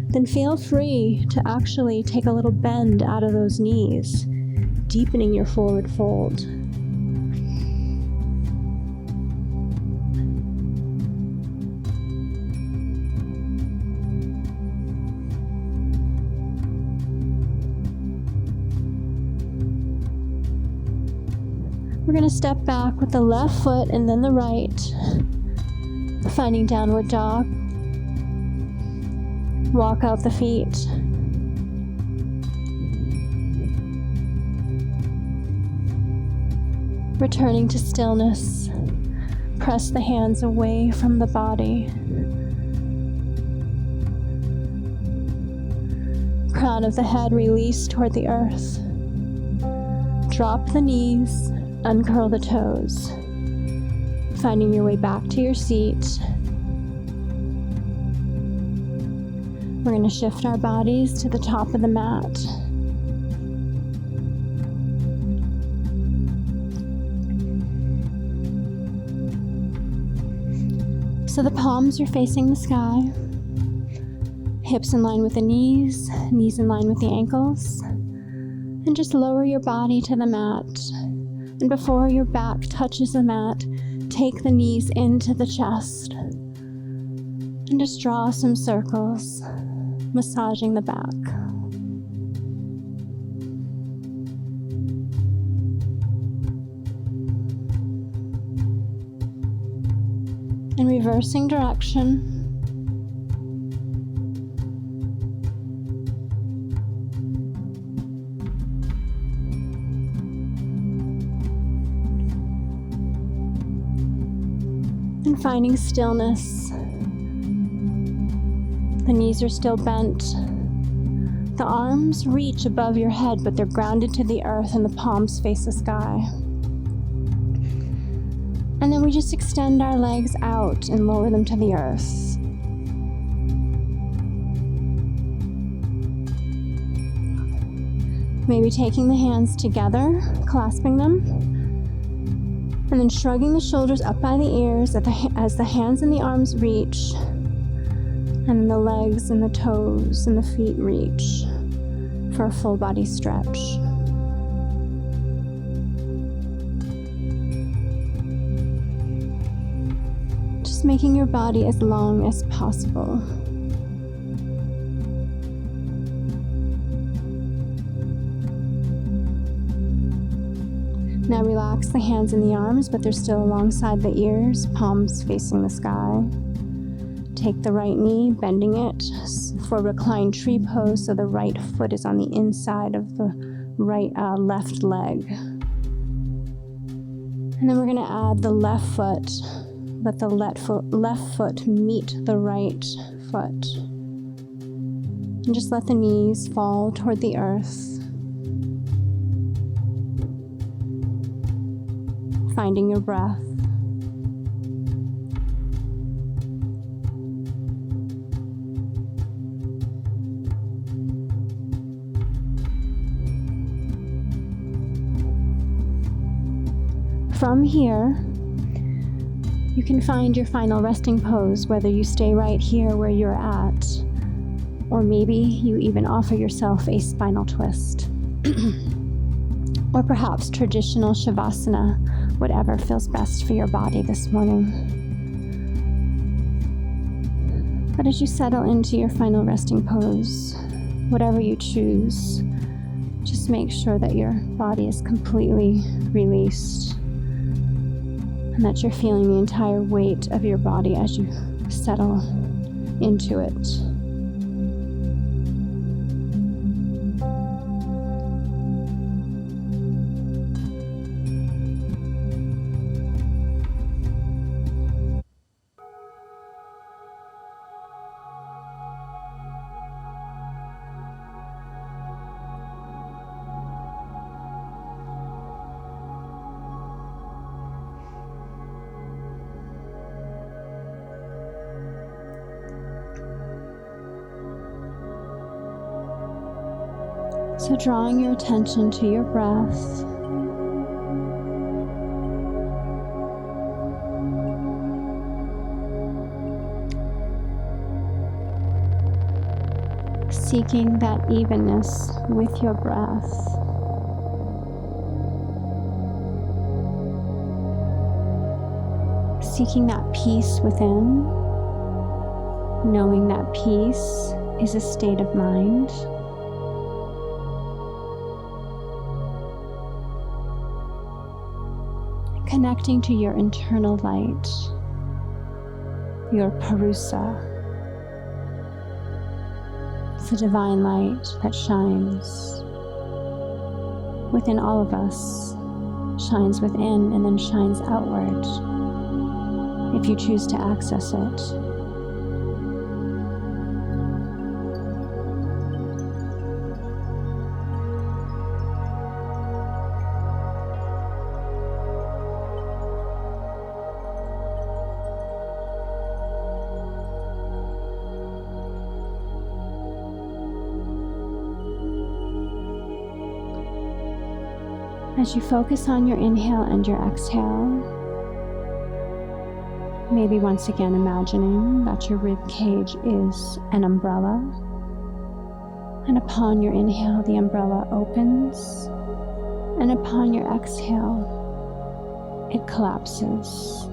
then feel free to actually take a little bend out of those knees, deepening your forward fold. We're going to step back with the left foot and then the right, finding downward dog. Walk out the feet. Returning to stillness, press the hands away from the body. Crown of the head release toward the earth. Drop the knees. Uncurl the toes, finding your way back to your seat. We're going to shift our bodies to the top of the mat. So the palms are facing the sky, hips in line with the knees, knees in line with the ankles, and just lower your body to the mat. And before your back touches the mat, take the knees into the chest and just draw some circles, massaging the back. And reversing direction. And finding stillness. The knees are still bent. The arms reach above your head, but they're grounded to the earth and the palms face the sky. And then we just extend our legs out and lower them to the earth. Maybe taking the hands together, clasping them, and then shrugging the shoulders up by the ears as the hands and the arms reach, and the legs and the toes and the feet reach for a full body stretch. just making your body as long as possible. Now relax the hands and the arms, but they're still alongside the ears, palms facing the sky. Take the right knee, bending it for reclined tree pose, so the right foot is on the inside of the left leg. And then we're going to add the left foot. Let the left foot meet the right foot. And just let the knees fall toward the earth. Finding your breath. From here, you can find your final resting pose, whether you stay right here where you're at, or maybe you even offer yourself a spinal twist. Or perhaps traditional Shavasana, whatever feels best for your body this morning. But as you settle into your final resting pose, whatever you choose, just make sure that your body is completely released and that you're feeling the entire weight of your body as you settle into it. So drawing your attention to your breath, seeking that evenness with your breath. Seeking that peace within, knowing that peace is a state of mind. Connecting to your internal light, your Purusa. It's a divine light that shines within all of us, shines within and then shines outward if you choose to access it. As you focus on your inhale and your exhale, maybe once again imagining that your rib cage is an umbrella, and upon your inhale the umbrella opens, and upon your exhale it collapses.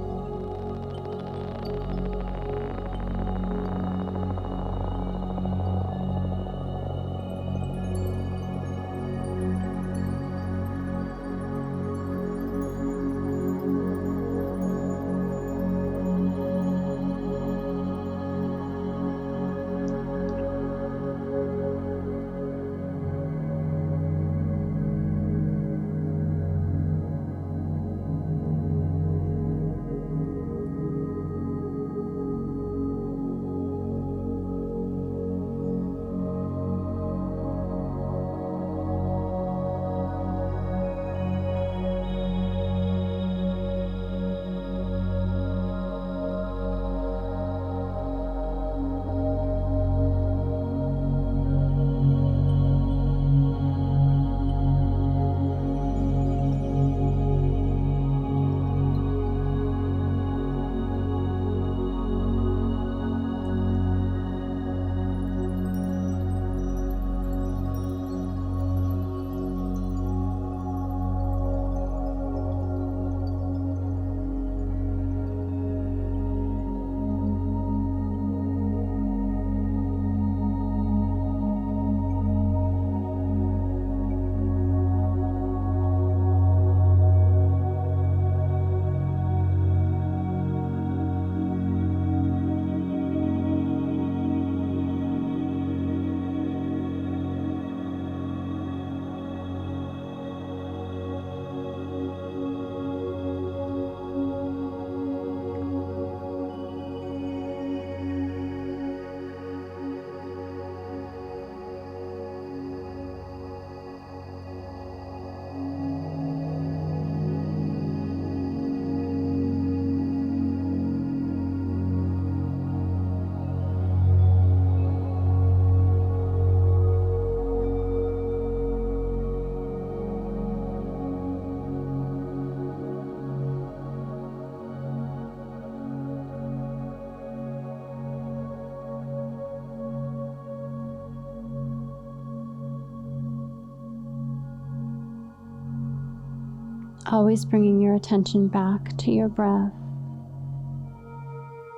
always bringing your attention back to your breath.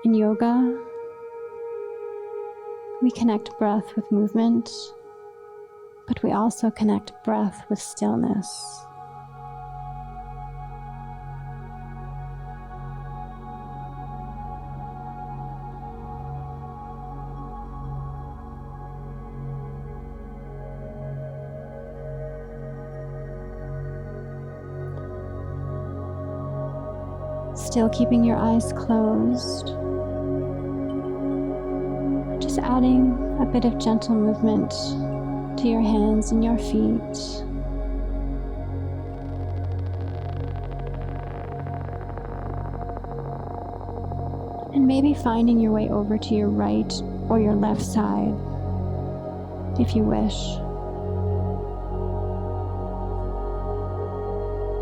In yoga, we connect breath with movement, but we also connect breath with stillness. Still keeping your eyes closed, just adding a bit of gentle movement to your hands and your feet. And maybe finding your way over to your right or your left side, if you wish.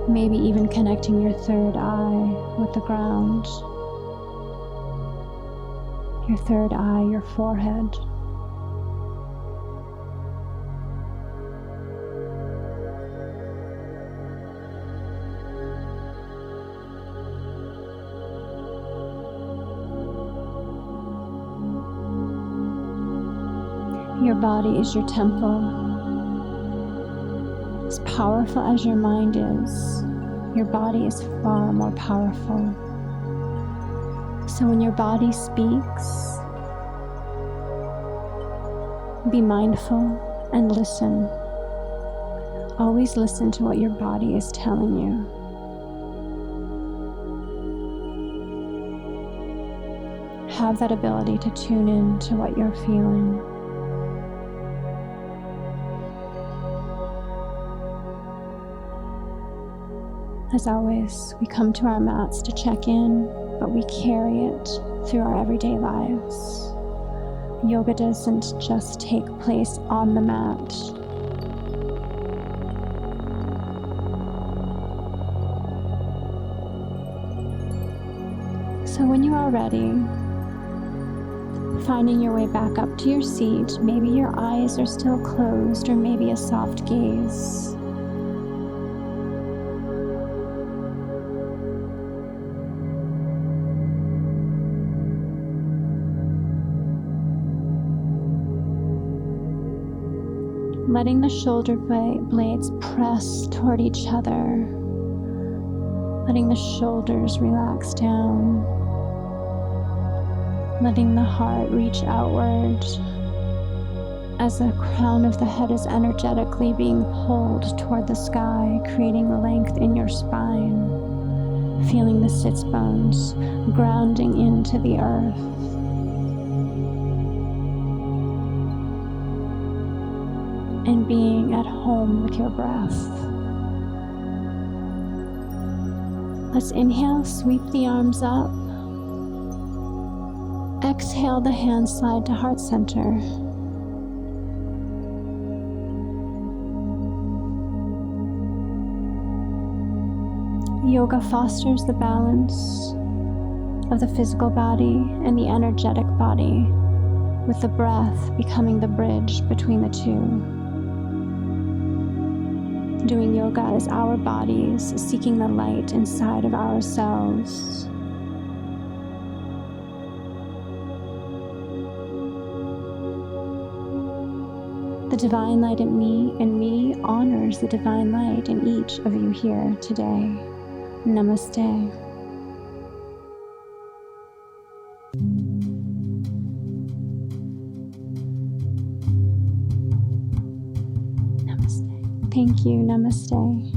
Maybe even connecting your third eye with the ground. Your third eye, your forehead. Your body is your temple. As powerful as your mind is, your body is far more powerful. So when your body speaks, be mindful and listen. Always listen to what your body is telling you. Have that ability to tune in to what you're feeling. As always, we come to our mats to check in, but we carry it through our everyday lives. Yoga doesn't just take place on the mat. So when you are ready, finding your way back up to your seat, maybe your eyes are still closed or maybe a soft gaze. Letting the shoulder blades press toward each other. Letting the shoulders relax down. Letting the heart reach outward as the crown of the head is energetically being pulled toward the sky, creating length in your spine. Feeling the sits bones grounding into the earth. And being at home with your breath. Let's inhale, sweep the arms up. Exhale, the hands slide to heart center. Yoga fosters the balance of the physical body and the energetic body, with the breath becoming the bridge between the two. Doing yoga is our bodies seeking the light inside of ourselves. The divine light in me honors the divine light in each of you here today. Namaste. Thank you. Namaste.